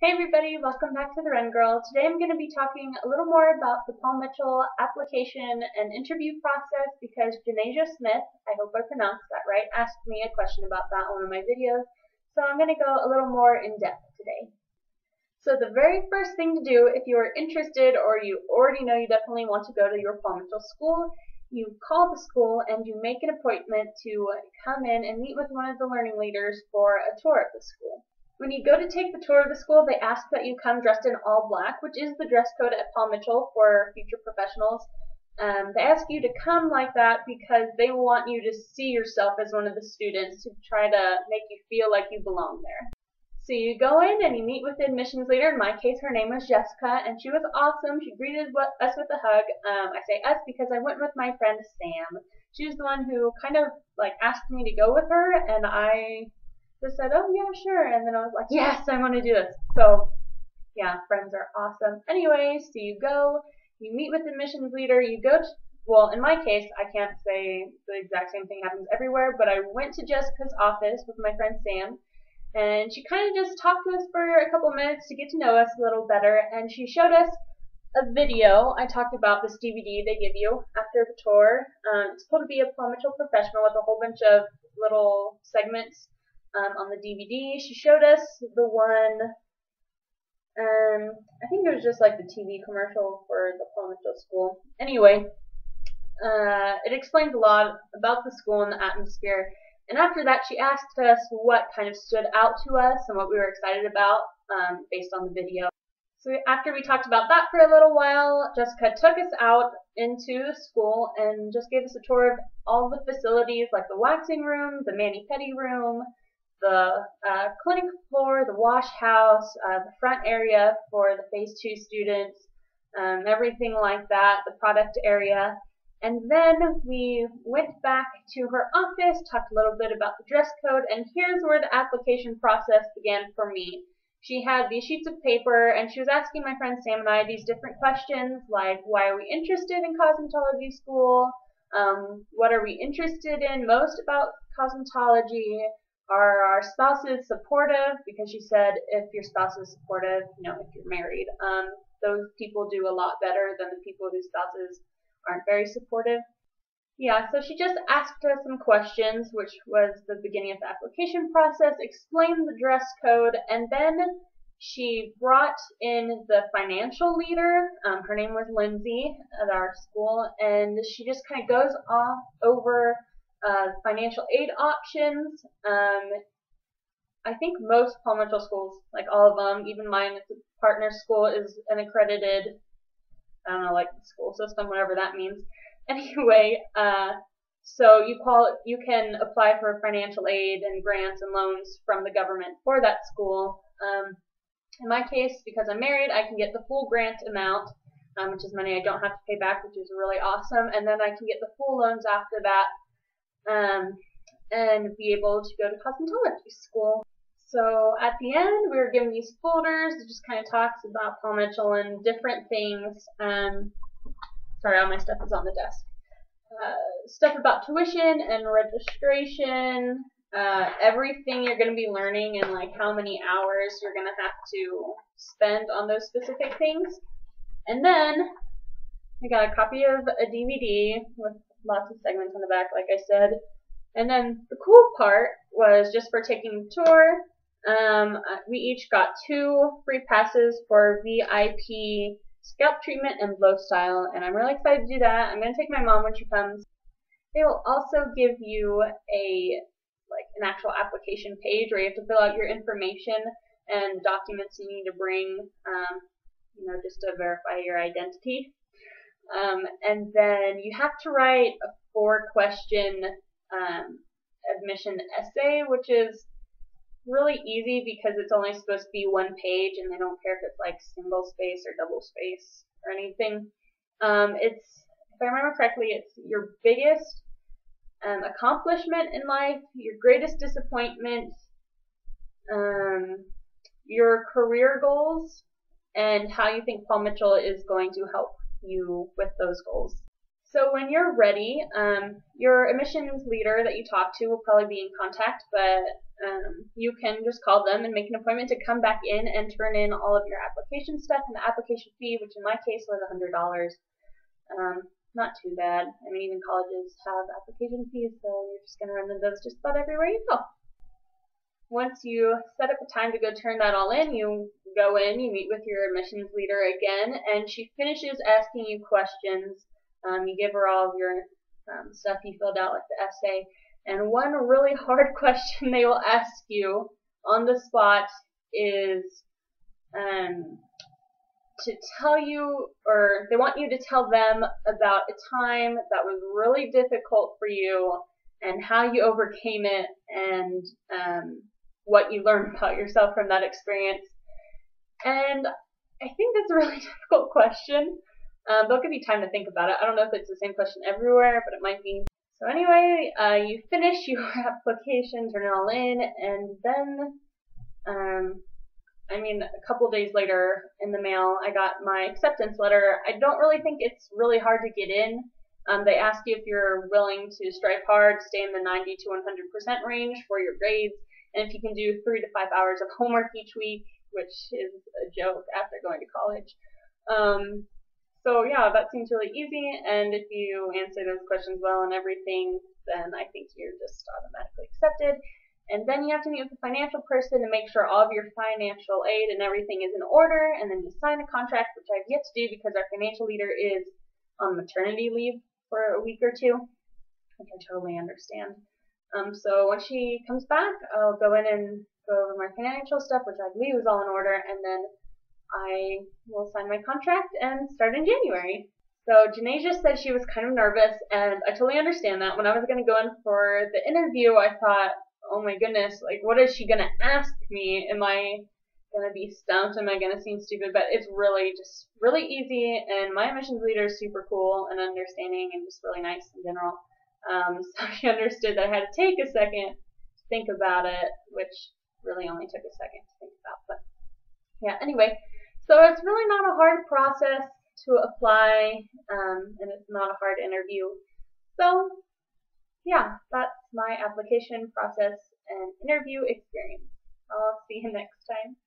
Hey everybody, welcome back to TheRenGirl. Today I'm going to be talking a little more about the Paul Mitchell application and interview process because Janasia Smith, I hope I pronounced that right, asked me a question about that on one of my videos. So I'm going to go a little more in depth today. So the very first thing to do if you are interested or you already know you definitely want to go to your Paul Mitchell school, you call the school and you make an appointment to come in and meet with one of the learning leaders for a tour of the school. When you go to take the tour of the school, they ask that you come dressed in all black, which is the dress code at Paul Mitchell for future professionals. They ask you to come like that because they want you to see yourself as one of the students to try to make you feel like you belong there. So you go in and you meet with the admissions leader. In my case, her name was Jessica, and she was awesome. She greeted us with a hug. I say us because I went with my friend Sam. She was the one who kind of like asked me to go with her, and I just said, oh yeah, sure. And then I was like, yes, I want to do this. So yeah, friends are awesome. Anyway, so you go, you meet with the admissions leader, you go to, well, in my case, I can't say the exact same thing happens everywhere, but I went to Jessica's office with my friend Sam, and she kind of just talked to us for a couple minutes to get to know us a little better, and she showed us a video. I talked about this DVD they give you after the tour. It's supposed to be a Paul Mitchell professional with a whole bunch of little segments on the DVD. She showed us the one, I think it was just like the TV commercial for the Paul Mitchell school. Anyway, it explains a lot about the school and the atmosphere. And after that, she asked us what kind of stood out to us and what we were excited about based on the video. So after we talked about that for a little while, Jessica took us out into the school and just gave us a tour of all the facilities like the waxing room, the mani-pedi room, the clinic floor, the wash house, the front area for the Phase 2 students, everything like that, the product area. And then we went back to her office, talked a little bit about the dress code, and here's where the application process began for me. She had these sheets of paper, and she was asking my friend Sam and I these different questions, like why are we interested in cosmetology school? What are we interested in most about cosmetology? Are our spouses supportive? Because she said if your spouse is supportive, if you're married, those people do a lot better than the people whose spouses aren't very supportive. Yeah, so she just asked us some questions, which was the beginning of the application process, explained the dress code, and then she brought in the financial leader. Her name was Lindsay at our school, and she just kind of goes off over financial aid options. I think most Paul Mitchell schools, like all of them, even mine, it's a partner school, is an accredited, I don't know, like school system, whatever that means. Anyway, so you can apply for financial aid and grants and loans from the government for that school. In my case, because I'm married, I can get the full grant amount, which is money I don't have to pay back, which is really awesome, and then I can get the full loans after that. And be able to go to cosmetology school. So at the end, we were given these folders that just kind of talks about Paul Mitchell and different things. Sorry, all my stuff is on the desk. Stuff about tuition and registration, everything you're going to be learning and like how many hours you're going to have to spend on those specific things. And then we got a copy of a DVD with lots of segments on the back, like I said. And then the cool part was just for taking the tour, we each got 2 free passes for VIP scalp treatment and blow style, and I'm really excited to do that. I'm going to take my mom when she comes. They will also give you an actual application page where you have to fill out your information and documents you need to bring, just to verify your identity. And then you have to write a 4-question admission essay, which is really easy because it's only supposed to be 1 page and they don't care if it's like single space or double space or anything. If I remember correctly, it's your biggest accomplishment in life, your greatest disappointment, your career goals, and how you think Paul Mitchell is going to help you with those goals. So when you're ready, your admissions leader that you talk to will probably be in contact, but you can just call them and make an appointment to come back in and turn in all of your application stuff and the application fee, which in my case was $100. Not too bad. I mean, even colleges have application fees, so you're just going to run into those just about everywhere you go. Once you set up a time to go turn that all in, you go in, you meet with your admissions leader again, and she finishes asking you questions. You give her all of your stuff you filled out, like the essay, and one really hard question they will ask you on the spot is to tell you, or they want you to tell them about a time that was really difficult for you and how you overcame it, and what you learned about yourself from that experience. And I think that's a really difficult question. They'll give you time to think about it. I don't know if it's the same question everywhere, but it might be. So anyway, you finish your application, turn it all in, and then, a couple days later in the mail, I got my acceptance letter. I don't really think it's really hard to get in. They ask you if you're willing to strive hard, stay in the 90 to 100% range for your grades, and if you can do 3 to 5 hours of homework each week, which is a joke after going to college. So yeah, that seems really easy, and if you answer those questions well and everything, then I think you're just automatically accepted. And then you have to meet with a financial person to make sure all of your financial aid and everything is in order, and then you sign a contract, which I've yet to do because our financial leader is on maternity leave for a week or two, which I totally understand. So when she comes back, I'll go in and go over my financial stuff, which I believe is all in order, and then I will sign my contract and start in January. So Janasia said she was kind of nervous, and I totally understand that. When I was going to go in for the interview, I thought, oh my goodness, like, what is she going to ask me? Am I going to be stumped? Am I going to seem stupid? But it's really just really easy, and my admissions leader is super cool and understanding and just really nice in general. So she understood that I had to take a second to think about it, which really only took a second to think about. But yeah, anyway, so it's really not a hard process to apply, and it's not a hard interview. So yeah, that's my application process and interview experience. I'll see you next time.